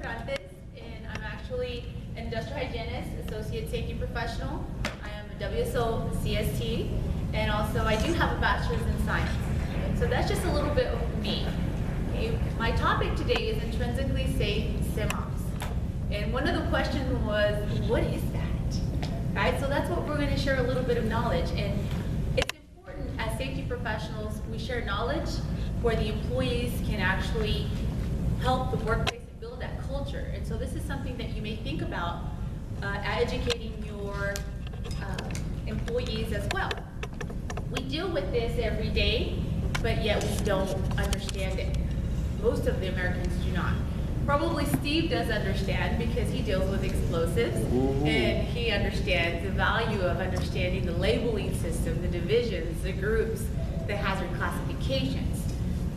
Cervantes, and I'm actually an industrial hygienist, associate safety professional. I am a WSO CST, and also I do have a bachelor's in science. So that's just a little bit of me. Okay. My topic today is intrinsically safe SIMOPS. And one of the questions was, what is that? Right? So that's what we're going to share a little bit of knowledge. And it's important as safety professionals, we share knowledge where the employees can actually help the workplace and build that culture. And so this is something that you may think about educating your employees as well. We deal with this every day, but yet we don't understand it. Most of the Americans do not. Probably Steve does understand because he deals with explosives and he understands the value of understanding the labeling system, the divisions, the groups, the hazard classifications.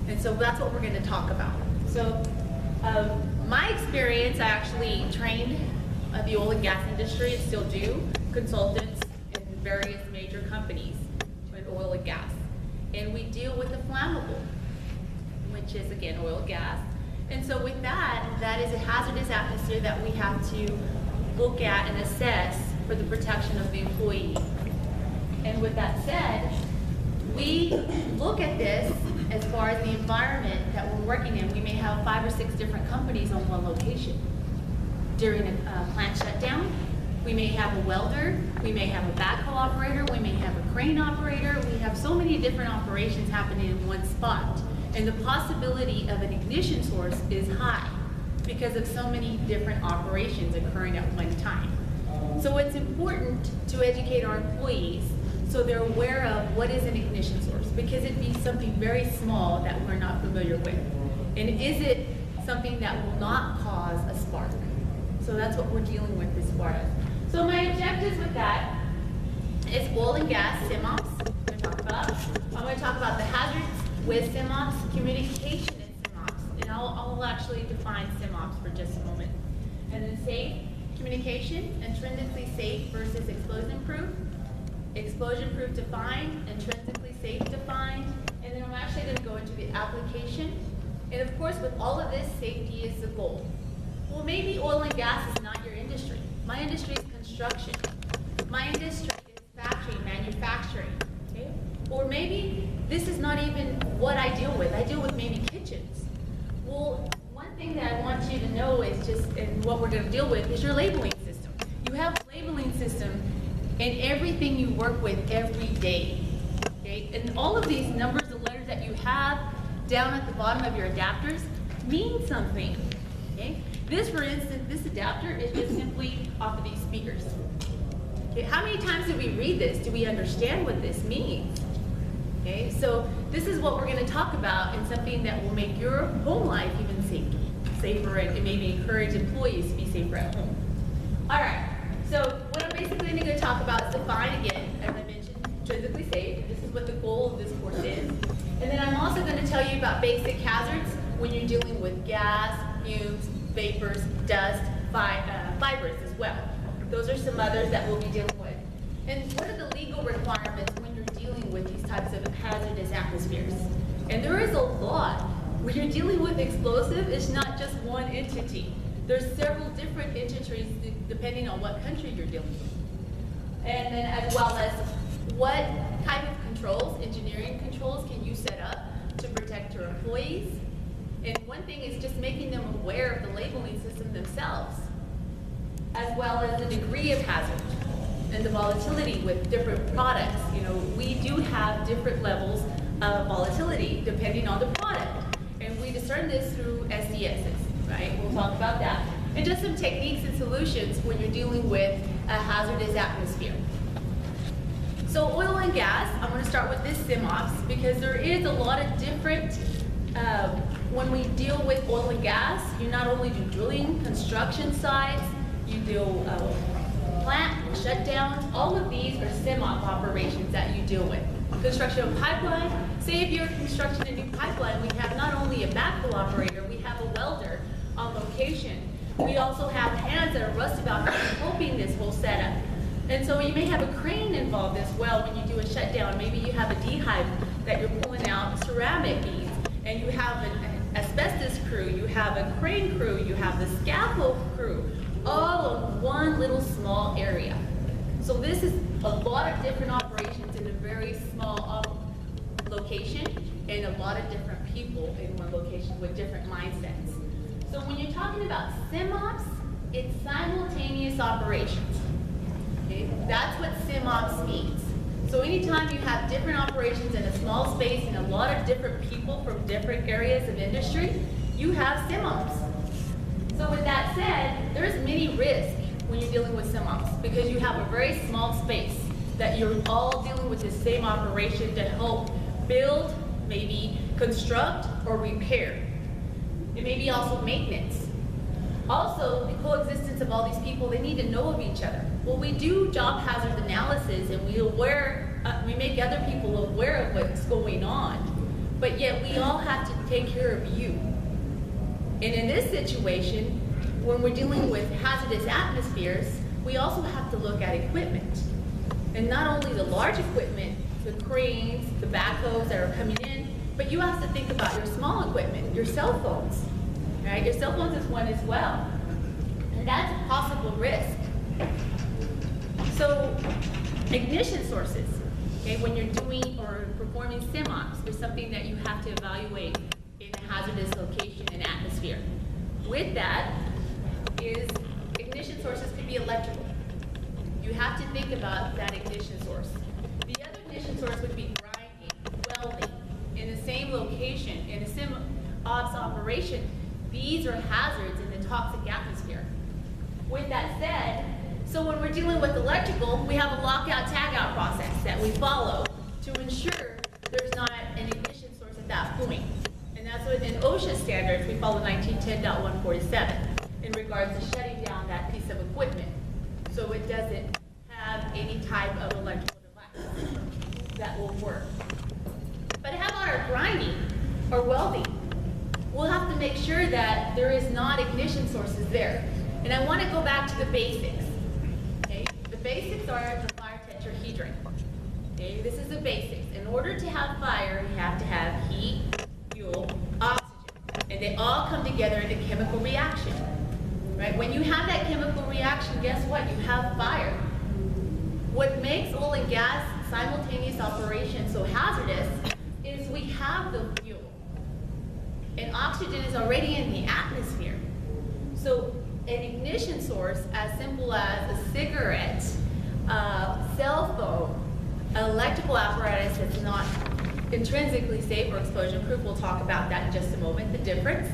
And so that's what we're going to talk about. So my experience, I actually trained the oil and gas industry and still do consultants in various major companies in oil and gas. And we deal with the flammable, which is again oil and gas. And so with that, that is a hazardous atmosphere that we have to look at and assess for the protection of the employee. And with that said, we look at this as far as the environment that we're working in. We may have 5 or 6 different companies on one location. During a plant shutdown, we may have a welder, we may have a backhoe operator, we may have a crane operator. We have so many different operations happening in one spot. And the possibility of an ignition source is high because of so many different operations occurring at one time. So it's important to educate our employees so they're aware of what is an ignition source, because it'd be something very small that we're not familiar with. And is it something that will not cause a spark? So that's what we're dealing with as far as. So my objectives with that is oil and gas, SIMOPS, I'm going to talk about. I'm going to talk about the hazards with SIMOPS, communication in SIMOPS, and I'll actually define SIMOPS for just a moment. And then safe communication, intrinsically safe versus explosion proof defined, intrinsically safe defined, and then I'm actually going to go into the application. And of course, with all of this, safety is the goal. Well, maybe oil and gas is not your industry. My industry is construction. My industry is factory, manufacturing. Okay? Or maybe this is not even what I deal with. I deal with maybe kitchens. Well, one thing that I want you to know is just, and what we're going to deal with is your labeling system. You have a labeling system in everything you work with every day. Okay? And all of these numbers and letters that you have down at the bottom of your adapters mean something. Okay? This, for instance, this adapter is just simply off of these speakers. Okay? How many times did we read this? Do we understand what this means? Okay, so this is what we're going to talk about, and something that will make your home life even safer, and maybe encourage employees to be safer at home. All right, so what I'm basically going to talk about is define again, as I mentioned, intrinsically safe. This is what the goal of this course is. And then I'm also going to tell you about basic hazards when you're dealing with gas, fumes, vapors, dust, fibers as well. Those are some others that we'll be dealing with. And what are the legal requirements when you're dealing with these types of hazardous atmospheres? And there is a lot. When you're dealing with explosive, it's not just one entity. There's several different entities depending on what country you're dealing with. And then as well as what type of controls, engineering controls, can you set up to protect your employees? And one thing is just making them aware of the labeling system themselves, as well as the degree of hazard and the volatility with different products. You know, we do have different levels of volatility depending on the product. And we discern this through SDSs, right? We'll talk about that. And just some techniques and solutions when you're dealing with a hazardous atmosphere. So oil and gas, I'm going to start with this SIMOPS because there is a lot of different, when we deal with oil and gas, you not only do drilling, construction sites, you do plant shutdowns. All of these are SIMOP operations that you deal with. Construction of pipeline, say if you're constructing a new pipeline, we have not only a backhoe operator, we have a welder on location. We also have hands that are rustabout helping this whole setup. And so you may have a crane involved as well when you do a shutdown. Maybe you have a dehive that you're pulling out ceramic beads, and you have asbestos crew, you have a crane crew, you have the scaffold crew, all in one little small area. So this is a lot of different operations in a very small location, and a lot of different people in one location with different mindsets. So when you're talking about SIMOPS, it's simultaneous operations. Okay? That's what SIMOPS means. So anytime you have different operations in a small space and a lot of different people from different areas of industry, you have SIMOPS. So with that said, there's many risks when you're dealing with SIMOPS because you have a very small space that you're all dealing with the same operation to help build, maybe construct, or repair. It may be also maintenance. Also, the coexistence of all these people, they need to know of each other. Well, we do job hazard analysis and we make other people aware of what's going on, but yet we all have to take care of you. And in this situation, when we're dealing with hazardous atmospheres, we also have to look at equipment. And not only the large equipment, the cranes, the backhoes that are coming in, but you have to think about your small equipment, your cell phones. Right? Your cell phones is one as well. And that's a possible risk. So ignition sources, okay, when you're doing or performing SIMOPS, there's something that you have to evaluate in a hazardous location and atmosphere. With that is ignition sources could be electrical. You have to think about that ignition source. The other ignition source would be grinding, welding, in the same location, in a SIMOPS operation. These are hazards in the toxic atmosphere. With that said, so when we're dealing with electrical, we have a lockout-tagout process that we follow to ensure there's not an ignition source at that point. And that's what in OSHA standards, we follow 1910.147 in regards to shutting down that piece of equipment so it doesn't have any type of electrical device that will work. But how about our grinding or welding? We'll have to make sure that there is not ignition sources there. And I want to go back to the basics. Okay? The basics are the fire tetrahedron. Okay? This is the basics. In order to have fire, you have to have heat, fuel, oxygen. And they all come together in a chemical reaction. Right? When you have that chemical reaction, guess what? You have fire. What makes oil and gas simultaneous operation so hazardous is we have the fuel. And oxygen is already in the atmosphere. So an ignition source as simple as a cigarette, cell phone, an electrical apparatus that's not intrinsically safe or explosion proof, we'll talk about that in just a moment, the difference,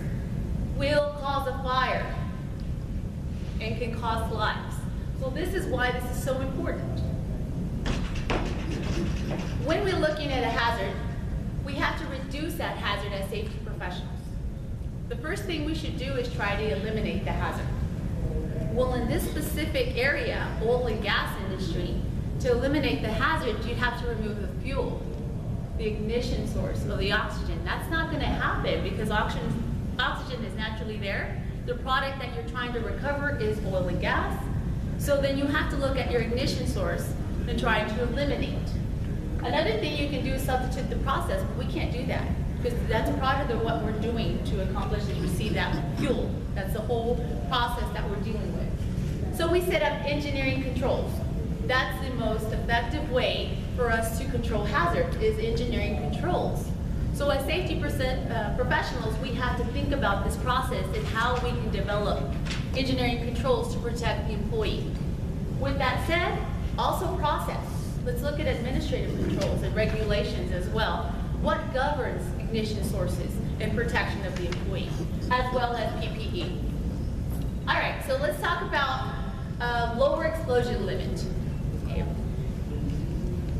will cause a fire and can cost lives. So this is why this is so important. When we're looking at a hazard, we have to reduce that hazard as safety professionals. The first thing we should do is try to eliminate the hazard. Well, in this specific area, oil and gas industry, to eliminate the hazard, you'd have to remove the fuel, the ignition source of the oxygen. That's not going to happen because oxygen is naturally there. The product that you're trying to recover is oil and gas. So then you have to look at your ignition source and try to eliminate. Another thing you can do is substitute the process, but we can't do that because that's part of what we're doing to accomplish is receive that fuel. That's the whole process that we're dealing with. So we set up engineering controls. That's the most effective way for us to control hazard is engineering controls. So as safety professionals, we have to think about this process and how we can develop engineering controls to protect the employee. With that said, also process. Let's look at administrative controls and regulations as well. What governs ignition sources and protection of the employee, as well as PPE. All right, so let's talk about lower explosion limit. Okay.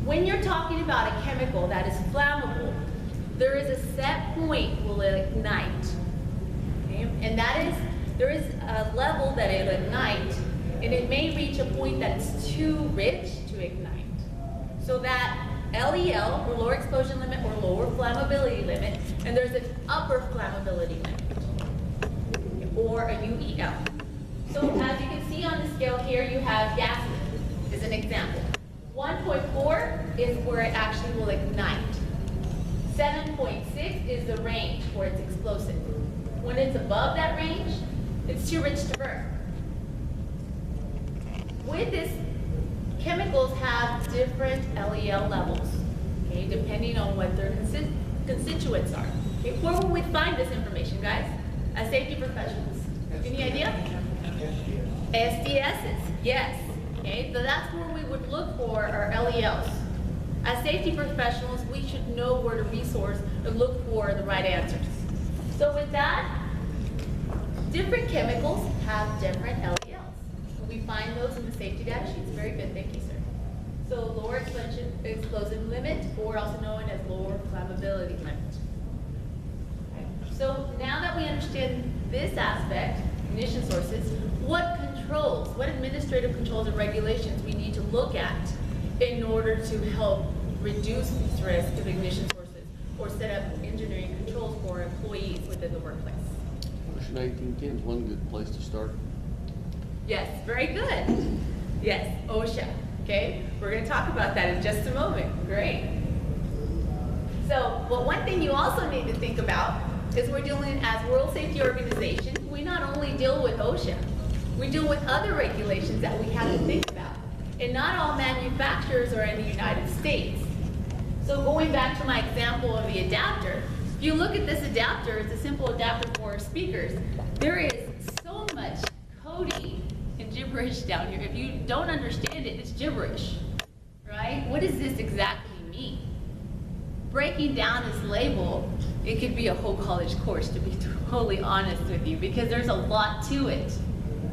When you're talking about a chemical that is flammable, there is a set point will it ignite. Okay? And that is, there is a level that it'll ignite, and it may reach a point that's too rich to ignite. So that LEL, or lower explosion limit, or lower flammability limit, and there's an upper flammability limit, or a UEL. So as you can see on the scale here, you have gases, as an example. 1.4 is where it actually will ignite. 7.6 is the range where it's explosive. When it's above that range, it's too rich to burn. With this, chemicals have different LEL levels, okay, depending on what their constituents are. Okay, where will we find this information, guys? As safety professionals? Any idea? SDSs, yes. Okay, so that's where we would look for our LELs. As safety professionals, we should know where to resource and look for the right answers. So with that, different chemicals have different LELs. We find those in the safety data sheets. Very good, thank you, sir. So lower explosive limit, or also known as lower flammability limit. Okay. So now that we understand this aspect, ignition sources, what controls, what administrative controls and regulations we need to look at in order to help reduce these risks of ignition sources or set up engineering controls for employees within the workplace? Motion 1810 is one good place to start. Yes, very good. Yes, OSHA. Okay, we're going to talk about that in just a moment. Great. So, but one thing you also need to think about is we're dealing as World Safety Organization. We not only deal with OSHA, we deal with other regulations that we have to think about. And not all manufacturers are in the United States. So going back to my example of the adapter, if you look at this adapter, it's a simple adapter for speakers. There is so much coding and gibberish down here. If you don't understand it, it's gibberish, right? What does this exactly mean? Breaking down this label, it could be a whole college course, to be totally honest with you, because there's a lot to it.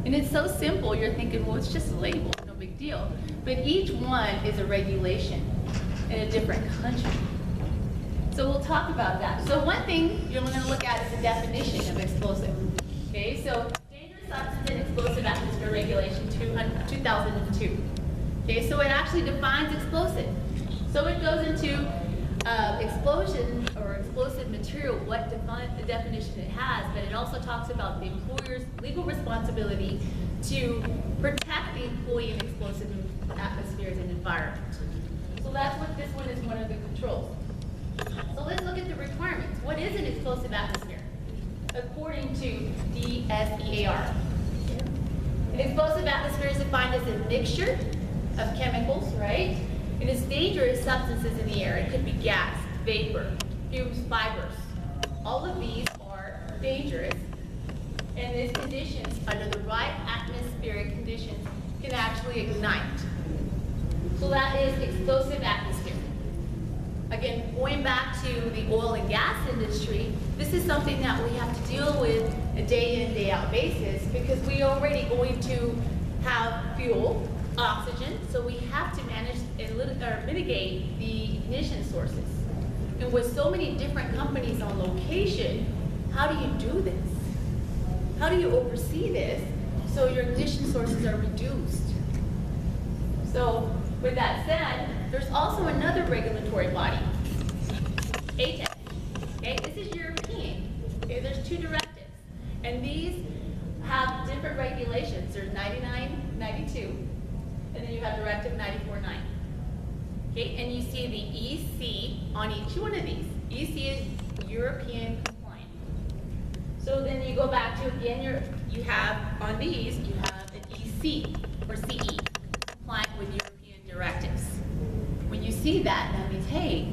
And it's so simple, you're thinking, well, it's just a label, no big deal. But each one is a regulation in a different country. So we'll talk about that. So one thing you're going to look at is the definition of explosive. Okay, so dangerous substance and explosive atmosphere regulation 2002. Okay, so it actually defines explosive. So it goes into explosion or explosive material, what the definition it has, but it also talks about the employer's legal responsibility to protect the employee in explosive atmospheres and environment. So that's what this one is, one of the controls. So let's look at the requirements. What is an explosive atmosphere? According to DSEAR, an explosive atmosphere is defined as a mixture of chemicals, right? It is dangerous substances in the air. It could be gas, vapor, fumes, fibers. All of these are dangerous. And these conditions, under the right atmospheric conditions, can actually ignite. So that is explosive atmosphere. Again, going back to the oil and gas industry, this is something that we have to deal with a day in, day out basis because we are already going to have fuel, oxygen, so we have to manage and mitigate the ignition sources. And with so many different companies on location, how do you do this? How do you oversee this so your ignition sources are reduced? So with that said, there's also another regulatory body, ATEC. Okay, this is European. Okay, there's two directives, and these have different regulations. There's 9992, and then you have Directive 94.9. Okay, and you see the EC on each one of these. EC is European compliant. So then you go back to again, you have on these you have an EC or CE compliant with European directives. When you see that, that means hey,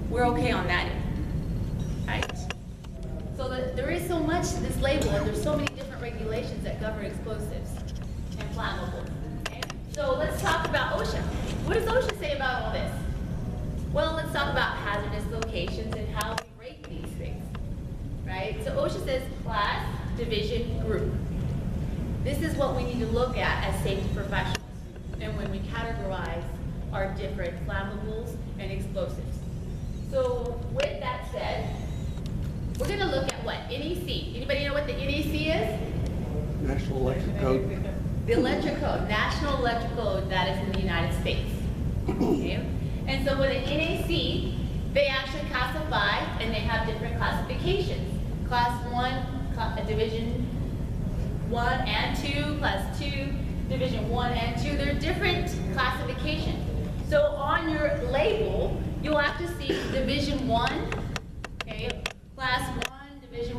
we're okay on that end, right? So there is so much to this label, and there's so many different regulations that govern explosives and flammables. Okay? So let's talk about OSHA. What does OSHA say about all this? Well, let's talk about hazardous locations and how we rate these things, right? So OSHA says class, division, group. This is what we need to look at as safety professionals and when we categorize our different flammables and explosives. So with that said, we're going to look at what? NEC. Anybody know what the NEC is? National Electric Code. The electric code, National Electric Code, that is in the United States. Okay? And so with the NEC, they actually classify, and they have different classifications. Class 1, Division 1 and 2, Class 2, Division 1 and 2. They're different classifications. So on your label, you'll have to see Division 1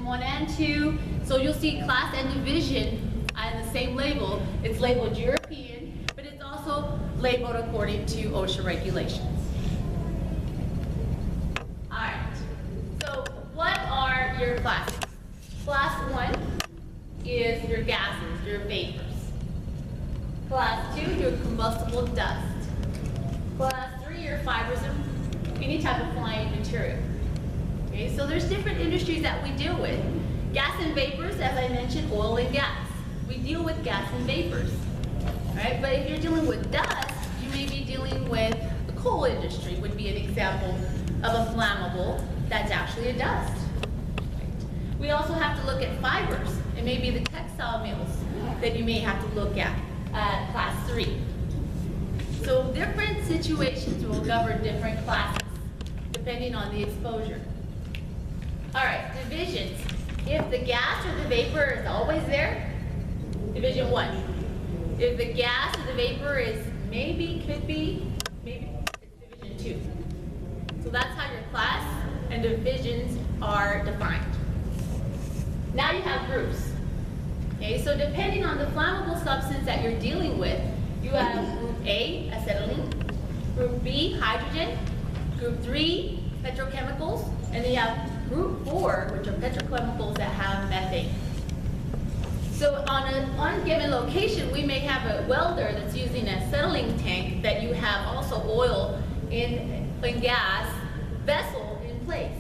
1 and 2. So you'll see class and division on the same label. It's labeled European, but it's also labeled according to OSHA regulations. All right, so what are your classes? Class 1 is your gases, your vapors. Class 2, your combustible dust. Class 3, your fibers and any type of flying material. Okay, so there's different industries that we deal with. Gas and vapors, as I mentioned, oil and gas. We deal with gas and vapors. All right, but if you're dealing with dust, you may be dealing with the coal industry would be an example of a flammable that's actually a dust. We also have to look at fibers. It may be the textile mills that you may have to look at class 3. So different situations will govern different classes depending on the exposure. All right, divisions. If the gas or the vapor is always there, division 1. If the gas or the vapor is maybe, could be, maybe, it's division 2. So that's how your class and divisions are defined. Now you have groups. Okay, so depending on the flammable substance that you're dealing with, you have group A, acetylene, group B, hydrogen, group 3, petrochemicals, and then you have group 4, which are petrochemicals that have methane. So on a given location, we may have a welder that's using an acetylene tank that you have also oil in gas vessel in place.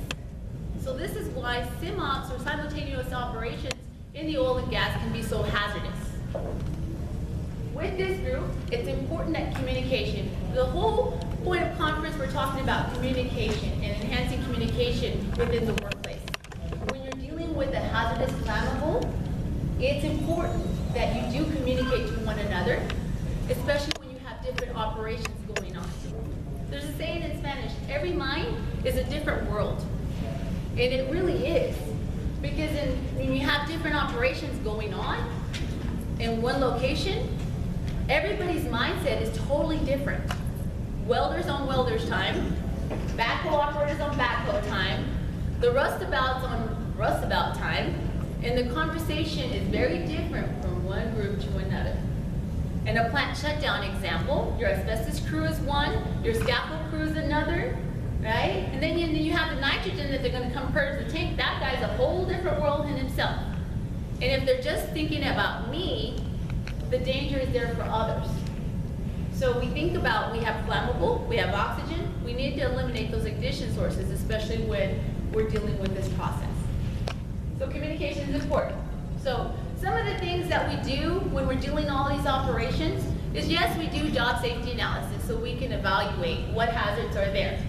So this is why SIMOPS or simultaneous operations in the oil and gas can be so hazardous. With this group, it's important that communication, the whole point of conference we're talking about communication and enhancing communication within the workplace. When you're dealing with a hazardous flammable, it's important that you do communicate to one another, especially when you have different operations going on. There's a saying in Spanish, every mind is a different world. And it really is. Because when you have different operations going on in one location, everybody's mindset is totally different. Welders on welders time, backhoe operators on backhoe time, the rustabouts on rustabout time, and the conversation is very different from one group to another. In a plant shutdown example, your asbestos crew is one, your scaffold crew is another, right? And then you have the nitrogen that they're going to come purge the tank. That guy's a whole different world in himself. And if they're just thinking about me, the danger is there for others. So we think about, we have flammable, we have oxygen. We need to eliminate those ignition sources, especially when we're dealing with this process. So communication is important. So some of the things that we do when we're doing all these operations is, yes, we do job safety analysis so we can evaluate what hazards are there,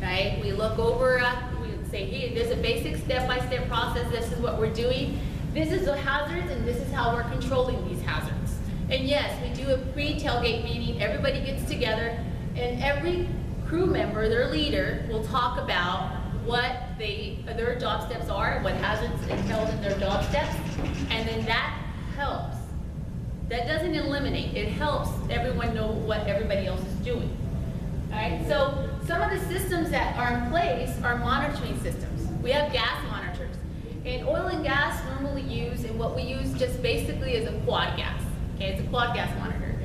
right? We look over, we say, hey, there's a basic step-by-step process. This is what we're doing. This is the hazards, and this is how we're controlling these hazards. And yes, we do a pre-tailgate meeting. Everybody gets together, and every crew member, their leader, will talk about what their job steps are, what hazards entailed in their job steps, and then that helps. That doesn't eliminate, it helps everyone know what everybody else is doing. All right, so some of the systems that are in place are monitoring systems. We have gas monitors. And oil and gas normally use, and what we use just basically is a quad gas. Okay, it's a quad gas monitor.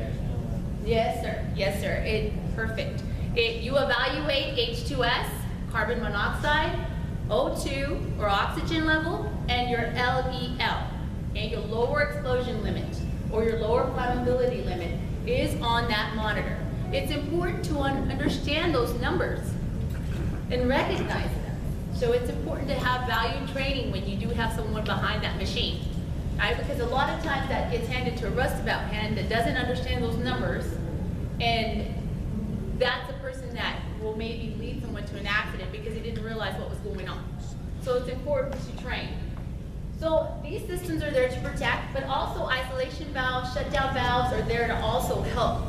Yes, sir. Yes, sir. Perfect. You evaluate H2S, carbon monoxide, O2 or oxygen level, and your LEL. Okay, your lower explosion limit or your lower flammability limit is on that monitor. It's important to understand those numbers and recognize them. So it's important to have value training when you do have someone behind that machine. Right? Because a lot of times that gets handed to a rustabout hand that doesn't understand those numbers, and that's a person that will maybe lead someone to an accident because he didn't realize what was going on. So it's important to train. So these systems are there to protect, but also isolation valves, shutdown valves are there to also help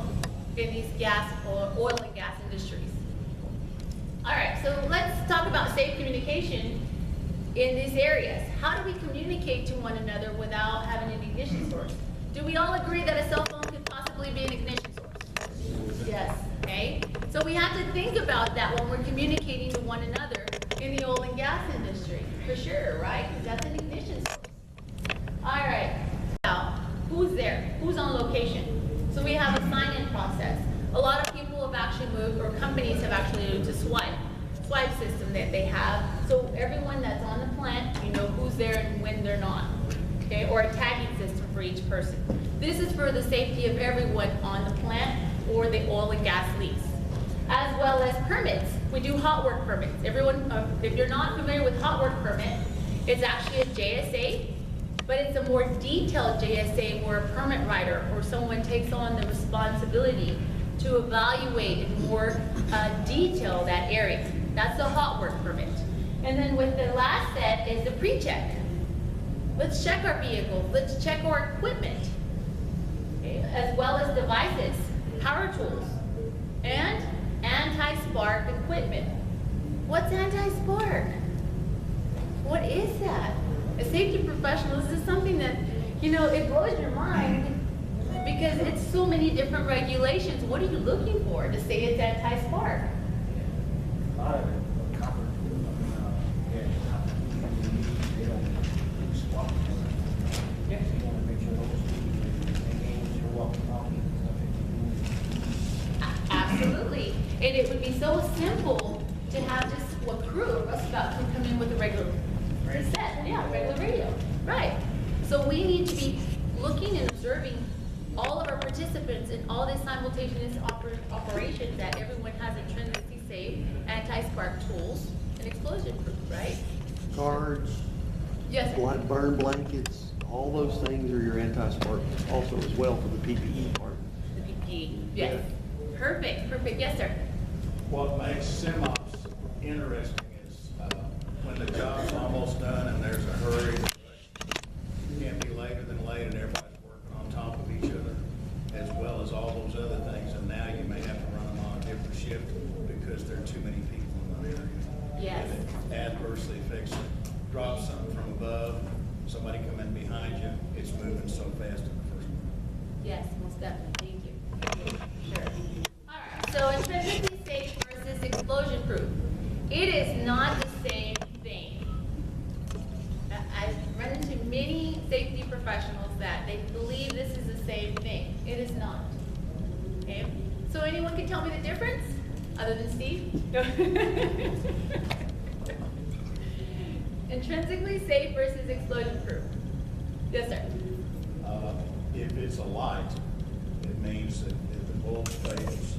in these gas or oil and gas industries. All right, so let's talk about safe communication in these areas. How do we communicate to one another without having an ignition source? Do we all agree that a cell phone could possibly be an ignition source? Yes, okay? So we have to think about that when we're communicating to one another in the oil and gas industry. for sure, right? Because that's an ignition source. All right, now, who's there? Who's on location? So we have a sign-in process. A lot of people have actually moved, or companies have actually moved to swipe system that they have. So everyone that's on the plant, you know who's there and when they're not, okay? Or a tagging system for each person. This is for the safety of everyone on the plant or the oil and gas lease. As well as permits. We do hot work permits. Everyone, if you're not familiar with hot work permit, it's actually a JSA, but it's a more detailed JSA where a permit writer or someone takes on the responsibility to evaluate in more detail that area. That's the hot work permit. And then with the last set is the pre-check. Let's check our vehicles. Let's check our equipment, okay? As well as devices, power tools, and anti-spark equipment. What's anti-spark? What is that? As safety professionals, this is something that, you know, it blows your mind because it's so many different regulations. What are you looking for to say it's anti-spark? A lot of it, copper. Yeah, copper. They don't swap. Yes, you want to make sure those things you're walking on and stuff. Absolutely. And it would be so simple to have just a crew of us about to come in with a regular set. Yeah, regular radio. Right. So we need to be looking and observing all of our participants in all these simultaneous operations that everyone has intrinsically safe, anti-spark tools, and explosion proof, right? Cards, Yes. burn blankets, all those things are your anti-spark also as well for the PPE part. The PPE. Yes. Perfect. Perfect. Yes, sir. What makes SIMOPS interesting is when the job's almost done and there's a hurry, it can't be later than late and everybody's working on top of each other, as well as all those other things. And now you may have to run them on a different shift because there are too many people in that area. Yes. And it adversely affects it. Drop something from above, somebody come in behind you, it's moving so fast in the first one. Yes, most definitely. Thank you. Sure. All right. So intrinsically safe versus explosion proof. It is not the same thing. I've run into many safety professionals that they believe this is the same thing. It is not. Okay? So anyone can tell me the difference other than Steve? Intrinsically safe versus explosion proof. Yes, sir. If it's a light, it means that if the bulb fails,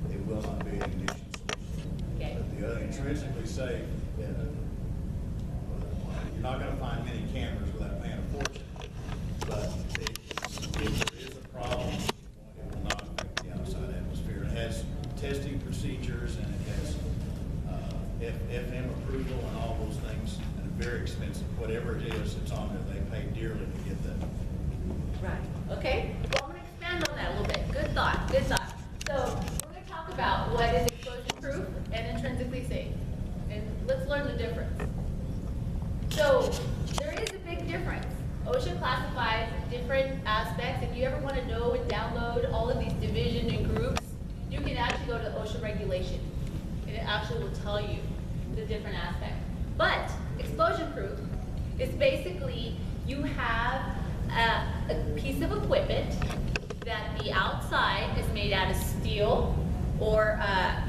it will not be an ignition source. Okay. But the other intrinsically safe, you're not going to find many cameras without paying a fortune. But if there is a problem, it will not affect the outside atmosphere. It has testing procedures and it has FM approval and all those things, and it's very expensive. Whatever it is that's on there, they pay dearly to get that. Right. Okay. Well, I'm going to expand on that a little bit. Good thought. Good thought. So we're going to talk about what is explosion proof and intrinsically safe. And let's learn the difference. So there is a big difference. OSHA classifies different aspects. If you ever want to know and download all of these division and groups, you can actually go to OSHA regulation. And it actually will tell you the different aspects. But explosion proof is basically you have a piece of equipment that the outside is made out of steel or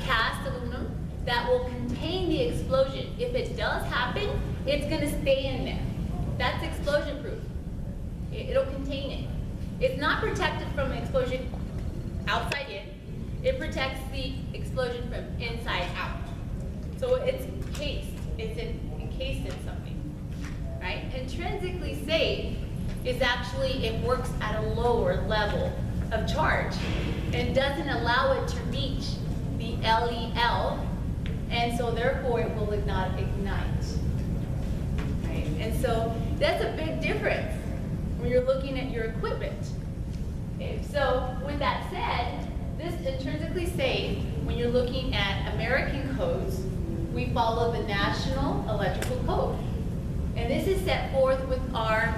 cast aluminum that will contain the explosion. If it does happen, it's going to stay in there. That's explosion proof. It'll contain it. It's not protected from explosion outside in. It protects the explosion from inside out. So it's encased. It's encased in something, right? Intrinsically safe is actually, it works at a lower level of charge and doesn't allow it to reach the LEL, and so therefore it will not ignite. Right? And so that's a big difference when you're looking at your equipment. Okay, so with that said, this intrinsically safe, when you're looking at American codes, we follow the National Electrical Code. And this is set forth with our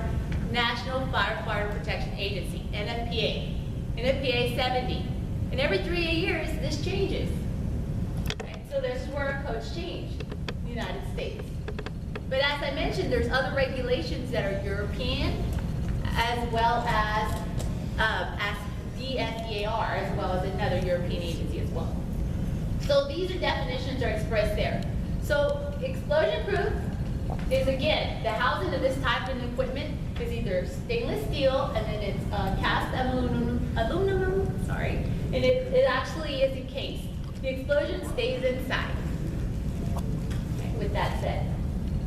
National Firefighter Protection Agency, NFPA. NFPA 70. And every 3 years, this changes. Right? So there's where our codes change in the United States. But as I mentioned, there's other regulations that are European, as well as DSEAR, as well as another European agency as well. So these are definitions are expressed there. So explosion proof is, again, the housing of this type of equipment is either stainless steel, and then it's cast aluminum, sorry, and it actually is encased. The explosion stays inside. Okay, with that said.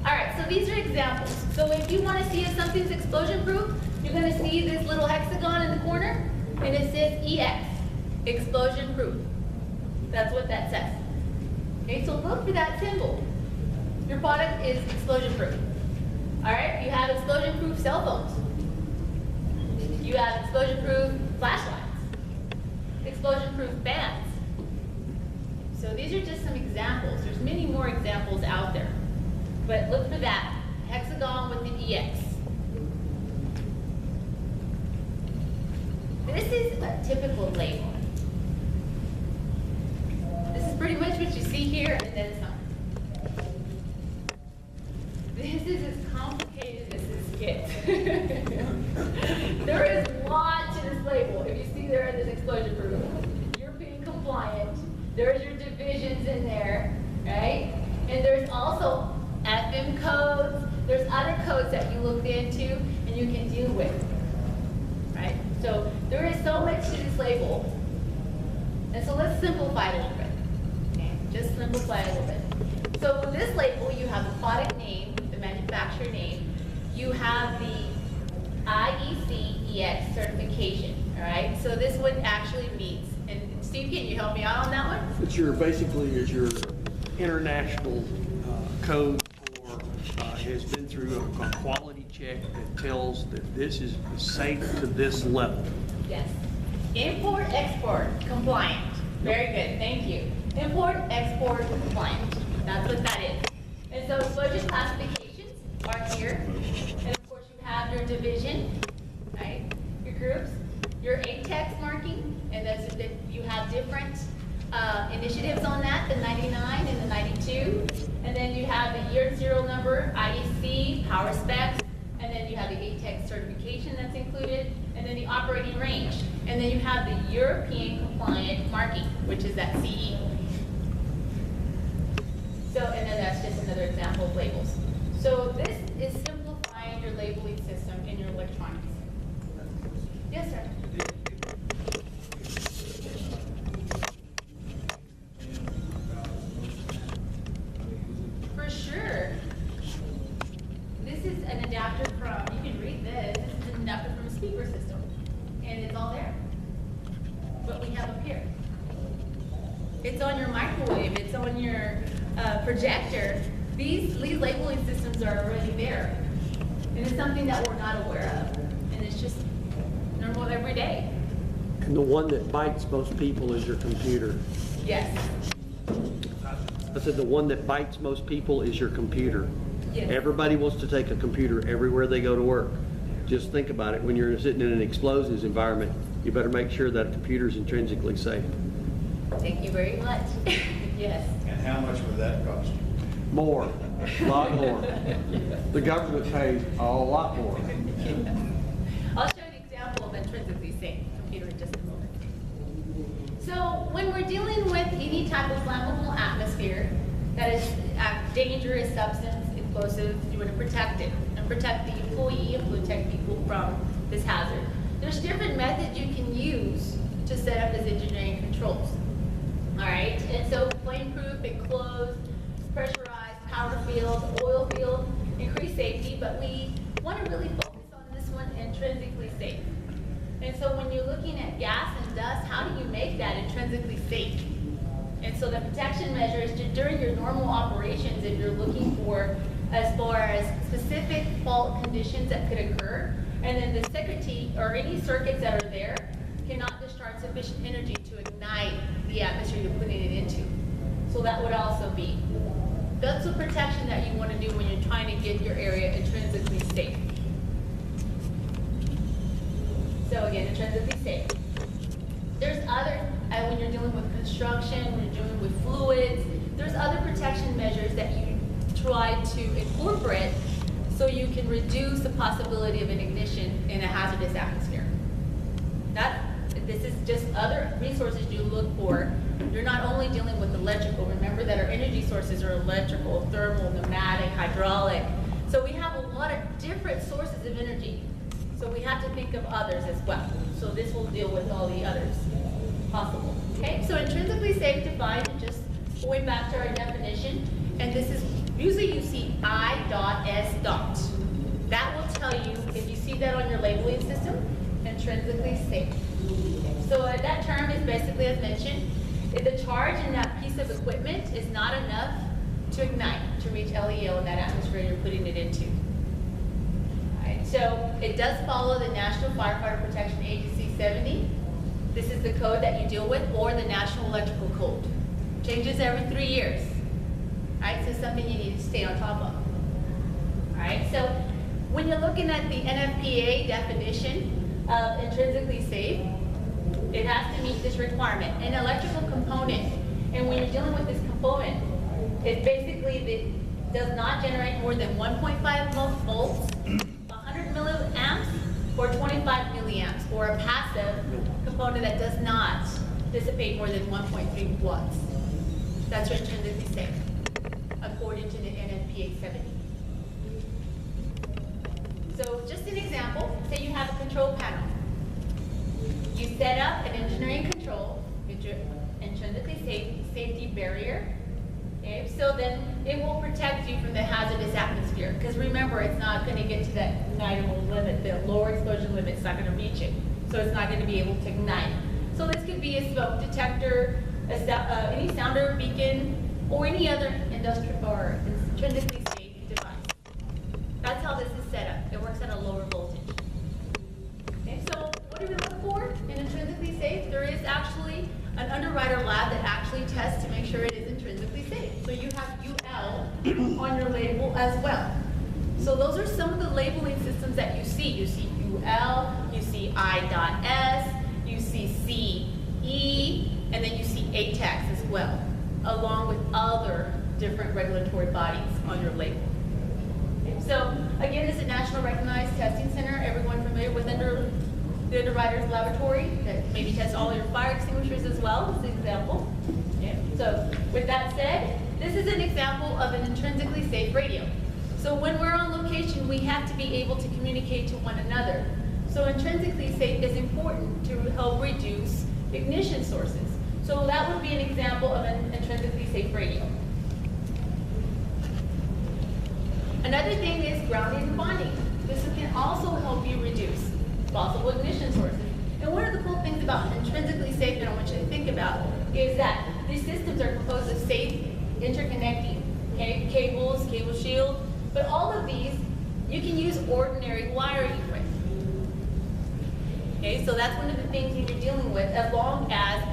All right, so these are examples. So if you want to see if something's explosion proof, you're going to see this little hexagon in the corner, and it says EX, explosion proof. That's what that says. Okay, so look for that symbol. Your product is explosion proof. All right, you have explosion proof cell phones. You have explosion proof flashlights, explosion proof fans. So these are just some examples. There's many more examples out there. But look for that hexagon with the EX. This is a typical label. This is pretty much what you see here, and then some. This is as complicated as this gets. There is a lot to this label. If you see there in this explosion proof, European compliant, there's your divisions in there, right? And there's also FM codes, there's other codes that you look into and you can deal with, right? So there is so much to this label. And so let's simplify it a little bit. Okay, just simplify it a little bit. So with this label, you have the product name, the manufacturer name, you have the IEC EX certification, all right? So this one actually meets, and Steve, can you help me out on that one? It's your, basically is your international code for, has been through a quality check that tells that this is safe to this level. Yes. Import, export, compliant. Very good, thank you. Import, export, compliant. That's what that is. And so exposure classifications are here. And of course you have your division, right? Your groups, your ATEX marking, and that's that you have different initiatives on that, the 99 and the 92. And then you have the year zero number, IEC, power specs, and then you have the ATEX certification that's included, and then the operating range. And then you have the European compliant marking, which is that CE. So, and then that's just another example of labels. So this is simplifying your labeling system in your electronics. Yes, sir. For sure. This is an adapter from, you can read this, this is an adapter from a speaker system. And it's all there. What we have up here. It's on your microwave, it's on your projector. These labeling systems are already there. And it's something that we're not aware of. And it's just normal every day. And the one that bites most people is your computer. Yes. I said the one that bites most people is your computer. Yes. Everybody wants to take a computer everywhere they go to work. Just think about it. When you're sitting in an explosives environment, you better make sure that a computer is intrinsically safe. Thank you very much. Yes. And how much would that cost you? More, a lot more. The government pays a lot more. I'll show you an example of intrinsically safe computer in just a moment. So when we're dealing with any type of flammable atmosphere that is a dangerous substance, explosive, you want to protect it and protect the employee and protect people from this hazard. There's different methods you can use to set up this engineering controls. All right, and so flame-proof, enclosed, pressurized, power field, oil field, increased safety, but we want to really focus on this one, intrinsically safe. And so when you're looking at gas and dust, how do you make that intrinsically safe? And so the protection measures during your normal operations, if you're looking for as far as specific fault conditions that could occur, and then the circuitry or any circuits that are there cannot discharge sufficient energy to ignite the atmosphere you're putting it into. So that would also be. That's the protection that you want to do when you're trying to get your area intrinsically safe. So again, intrinsically safe. There's other, when you're dealing with construction, when you're dealing with fluids, there's other protection measures that you try to incorporate so you can reduce the possibility of an ignition in a hazardous atmosphere. This is just other resources you look for. You're not only dealing with electrical. Remember that our energy sources are electrical, thermal, pneumatic, hydraulic. So we have a lot of different sources of energy. So we have to think of others as well. So this will deal with all the others possible. Okay, so intrinsically safe defined, just going back to our definition, and this is, usually you see I.S. That will tell you, if you see that on your labeling system, intrinsically safe. So that term is basically, as mentioned, if the charge in that piece of equipment is not enough to ignite, to reach LEO in that atmosphere you're putting it into. All right, so it does follow the National Firefighter Protection Agency 70. This is the code that you deal with, or the National Electrical Code. Changes every 3 years. All right, so something you need to stay on top of. All right, so when you're looking at the NFPA definition of intrinsically safe, it has to meet this requirement, an electrical component. And when you're dealing with this component, it basically does not generate more than 1.5 volts, 100 milliamps, or 25 milliamps, or a passive component that does not dissipate more than 1.3 watts. That's intrinsically safe, according to the NFPA 70. So just an example, say you have a control panel. You set up an engineering control, intrinsically safety barrier. Okay, so then it will protect you from the hazardous atmosphere. Because remember, it's not going to get to that ignitable limit. The lower exposure limit is not going to reach it. So it's not going to be able to ignite. So this could be a smoke detector, any sounder beacon, or any other industrial or intrinsically safe device. That's how this is set up. It works at a lower voltage. Okay, so what do we look for in intrinsically safe? There is actually an underwriter lab that actually tests to make sure it is intrinsically safe. So you have UL on your label as well. So those are some of the labeling systems that you see. You see UL, you see I.S, you see CE, and then you see ATEX as well, along with other different regulatory bodies on your label. So again, this is a national recognized testing center. Everyone familiar with the underwriter's laboratory that maybe tests all your fire extinguishers as well, as an example. Yeah. So with that said, this is an example of an intrinsically safe radio. So when we're on location, we have to be able to communicate to one another. So intrinsically safe is important to help reduce ignition sources. So that would be an example of an intrinsically safe radio. Another thing is grounding and bonding. This can also help you reduce possible ignition sources. And one of the cool things about intrinsically safe that I want you to think about is that these systems are composed of safe interconnecting cables, cable shield, but all of these you can use ordinary wiring with. Okay, so that's one of the things you're dealing with, as long as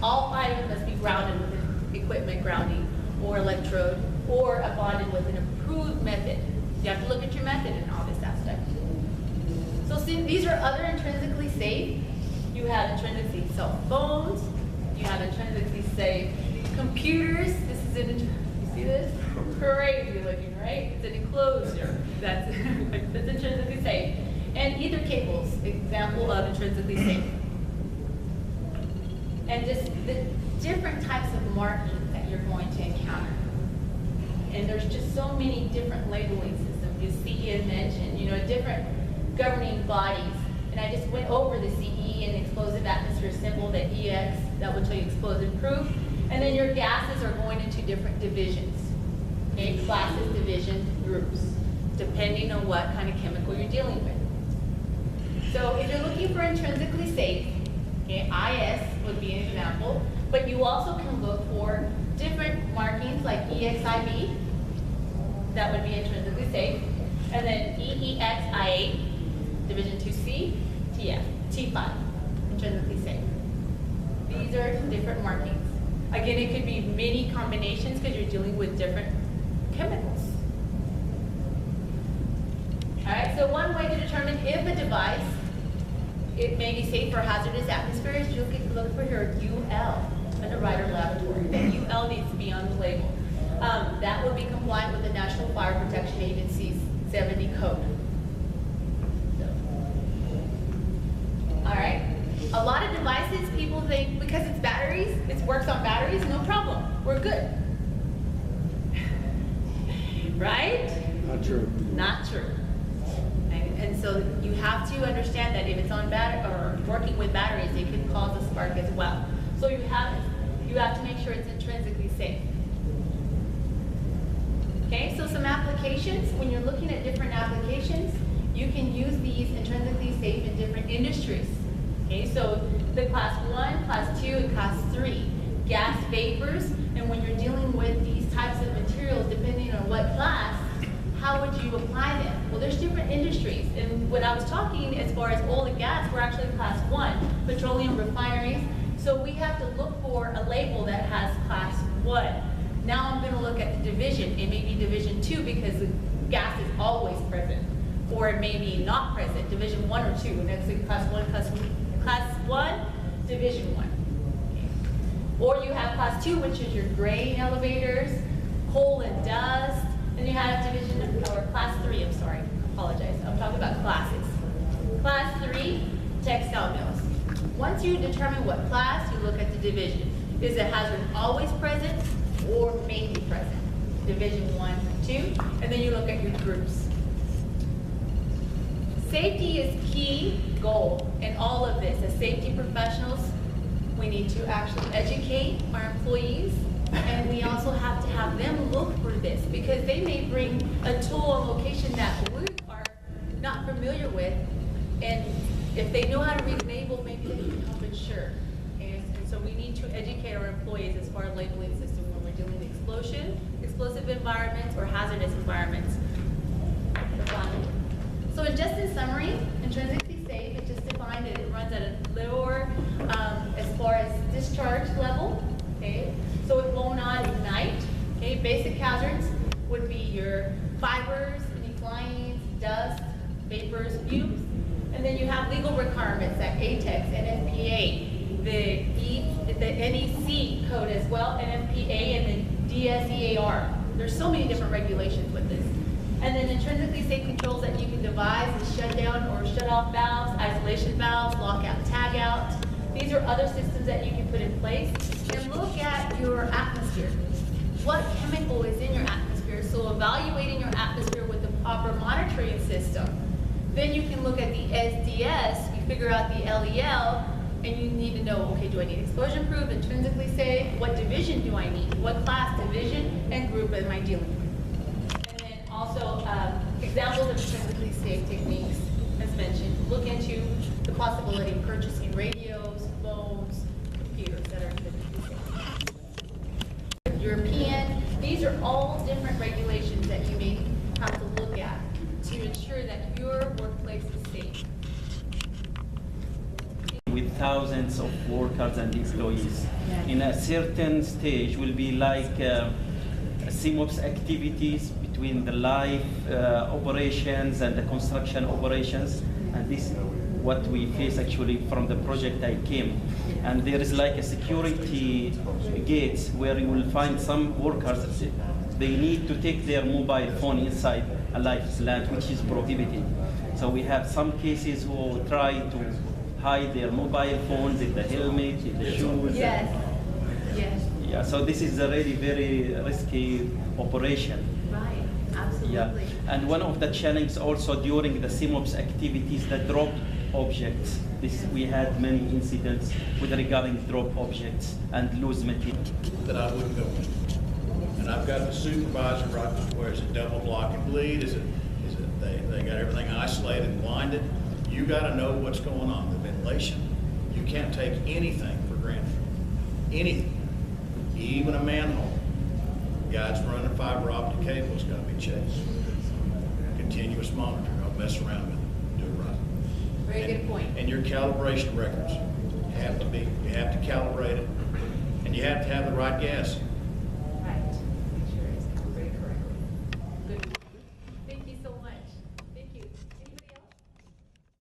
all items must be grounded with equipment grounding or electrode or bonded with an approved method. You have to look at your method in all this aspect. So see, these are other intrinsically safe. You have intrinsically cell phones. You have intrinsically safe computers. This is an, you see this? Crazy looking, right? It's an enclosure. That's intrinsically safe. And ether cables, example of intrinsically safe. And just the different types of markings that you're going to encounter. And there's just so many different labeling systems. You see and mentioned, different governing bodies. And I just went over the CE and explosive atmosphere symbol, the EX, that will tell you explosive proof. And then your gases are going into different divisions. Okay, classes, divisions, groups, depending on what kind of chemical you're dealing with. So if you're looking for intrinsically safe, okay, IS would be an example, but you also can look for different markings like EXIB, that would be intrinsically safe, and then EEXI8, Division 2C, TF, T5, intrinsically safe. These are different markings. Again, it could be many combinations because you're dealing with different chemicals. All right, so one way to determine if a device, it may be safe for hazardous atmospheres, you can look for your UL, underwriter laboratory. That UL needs to be on the label. that would be compliant with the National Fire Protection Agency's 70 code. So, all right. A lot of devices, people think because it's batteries, it works on batteries, no problem, we're good. Right? Not true. Not true. And so you have to understand that if it's on battery or working with batteries, it can cause a spark as well. So you have to make sure it's intrinsically safe. Okay, so some applications, when you're looking at different applications, you can use these intrinsically safe in different industries. Okay, so the class 1, class 2, and class 3, gas vapors, and when you're dealing with these types of materials, depending on what class, how would you apply them? Well, there's different industries, and when I was talking as far as oil and gas, we're actually class 1, petroleum refineries, so we have to look for a label that has class 1. Now I'm gonna look at the division. It may be division 2 because the gas is always present, or it may be not present, division 1 or 2, and that's like class 1, division 1. Okay. Or you have class 2, which is your grain elevators, coal and dust, and you have division, or class 3, I'm sorry, apologize, I'm talking about classes. Class 3, textile mills. Once you determine what class, you look at the division. Is the hazard always present or mainly present? Division 1, 2, and then you look at your groups. Safety is key goal in all of this. As safety professionals, we need to actually educate our employees, and we also have to have them look for this because they may bring a tool on location that we are not familiar with, and if they know how to read a label, maybe they can help insure. And so we need to educate our employees as far as labeling system when we're dealing with explosive environments or hazardous environments. So just in summary, intrinsically safe, it's just defined that it runs at a lower as far as discharge level, okay? So it will not ignite, okay? Basic hazards would be your fibers, any flying, dust, vapors, fumes. And then you have legal requirements like ATEX, NFPA, the NEC code as well, NFPA, and the DSEAR. There's so many different regulations with this. And then intrinsically safe controls that you can devise is shutdown or shut off valves, isolation valves, lockout, tagout. These are other systems that you can put in place. And look at your atmosphere. What chemical is in your atmosphere? So evaluating your atmosphere with the proper monitoring system. Then you can look at the SDS, you figure out the LEL, and you need to know, okay, do I need explosion proof, intrinsically safe? What division do I need? What class, division, and group am I dealing with? And then also examples of intrinsically safe techniques, as mentioned. Look into the possibility of purchasing radios, phones, computers that are intrinsically safe. European, these are all different regulations that you may have to look at to ensure that your workplace is safe. With thousands of workers and employees, in a certain stage will be like SIMOPS activities between the live operations and the construction operations, and this is what we face actually from the project I came. And there is like a security gates where you will find some workers, they need to take their mobile phone inside a live plant, which is prohibited. So we have some cases who try to hide their mobile phones in the helmet, in the shoes. Yes, yes. Yeah, so this is a really very risky operation. Right, absolutely. Yeah, and one of the challenges also during the SIMOPS activities, the drop objects. We had many incidents with regarding drop objects and loose material. That I wouldn't go in. And I've got the supervisor right where is it double block and bleed? Is it they got everything isolated and blinded? You got to know what's going on. The ventilation, you can't take anything for granted. Anything, even a manhole. Guys running fiber optic cable is going to be chased. Continuous monitor. Don't mess around with it. Do it right. Very good point. And your calibration records. You have to calibrate it, and you have to have the right gas.